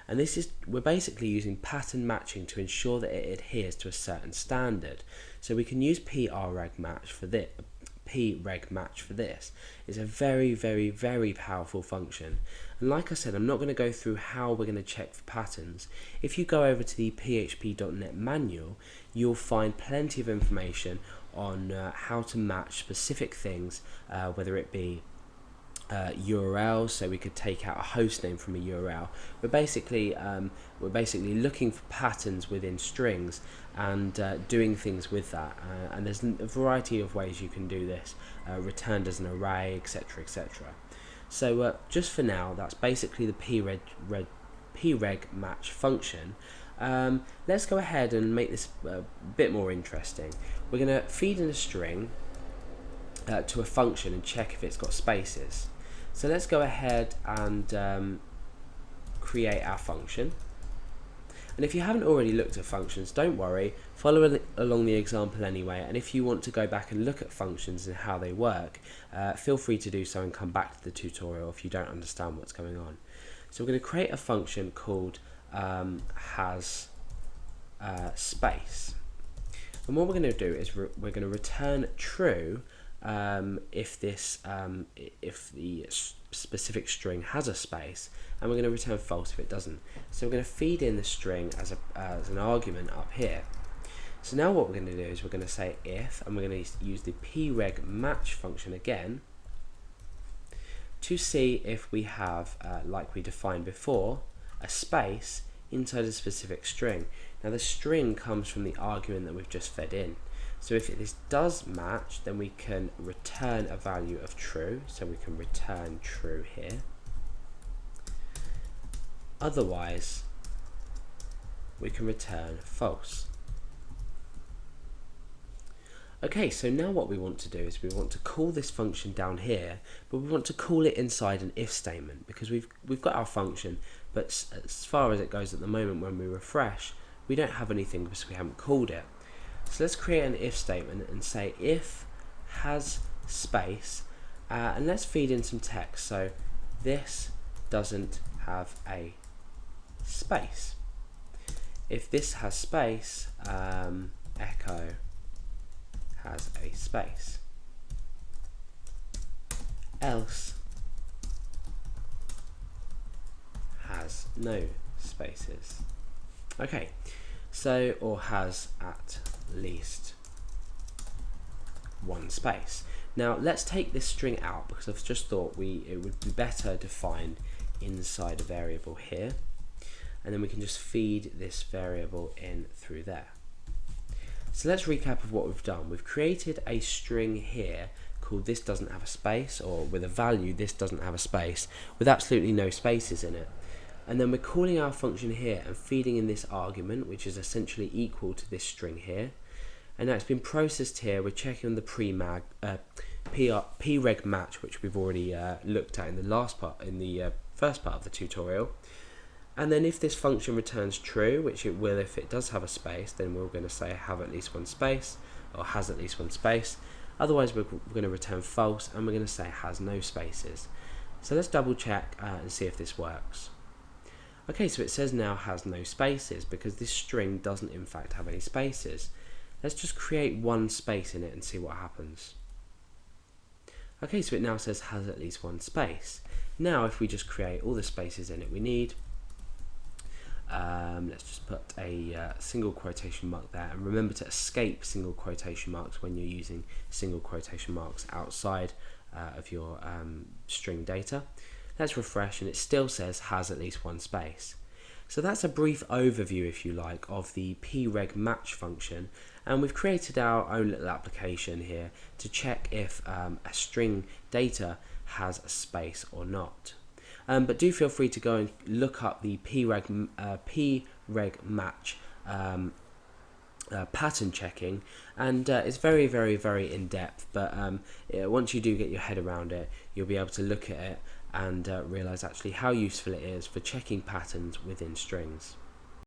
and this is, we're basically using pattern matching to ensure that it adheres to a certain standard. So we can use preg match for this. Preg match for this is a very powerful function, and like I said, I'm not going to go through how we're going to check for patterns. If you go over to the PHP.net manual, you'll find plenty of information on how to match specific things, whether it be URLs, so we could take out a host name from a URL. We're basically looking for patterns within strings and doing things with that. And there's a variety of ways you can do this, returned as an array, etc., etc. So just for now, that's basically the preg match function. Let's go ahead and make this a bit more interesting. We're going to feed in a string to a function and check if it's got spaces. So let's go ahead and create our function. And if you haven't already looked at functions, don't worry, follow along the example anyway, and if you want to go back and look at functions and how they work, feel free to do so and come back to the tutorial if you don't understand what's going on. So we're going to create a function called has space, and what we're going to do is we're going to return true if the specific string has a space, and we're going to return false if it doesn't. So we're going to feed in the string as an argument up here. So now what we're going to do is we're going to say if, and we're going to use the preg match function again to see if we have, like we defined before, a space inside a specific string. Now the string comes from the argument that we've just fed in. So if this does match, then we can return a value of true. So we can return true here. Otherwise, we can return false. Okay, so now what we want to do is we want to call this function down here, but we want to call it inside an if statement, because we've got our function, but as far as it goes at the moment, when we refresh, we don't have anything because we haven't called it. So let's create an if statement and say if has space, and let's feed in some text. So this doesn't have a space. If this has space, echo has a space. Else has no spaces. Okay, so, or has at least one space. Now let's take this string out, because I've just thought it would be better defined inside a variable here, and then we can just feed this variable in through there. So let's recap of what we've done. We've created a string here called this doesn't have a space, or with a value this doesn't have a space, with absolutely no spaces in it. And then we're calling our function here and feeding in this argument, which is essentially equal to this string here. And now it's been processed here. We're checking on the preg match, which we've already looked at in the last part, in the first part of the tutorial. And then if this function returns true, which it will if it does have a space, then we're going to say have at least one space, or has at least one space. Otherwise we're going to return false, and we're going to say has no spaces. So let's double check and see if this works. Okay, so it says now has no spaces because this string doesn't in fact have any spaces. Let's just create one space in it and see what happens. Okay, so it now says has at least one space. Now if we just create all the spaces in it we need, let's just put a single quotation mark there, and remember to escape single quotation marks when you're using single quotation marks outside of your string data. Let's refresh, and it still says has at least one space. So that's a brief overview, if you like, of the preg match function, and we've created our own little application here to check if a string data has a space or not. But do feel free to go and look up the preg match pattern checking, and it's very in depth, but once you do get your head around it, you'll be able to look at it and realise actually how useful it is for checking patterns within strings.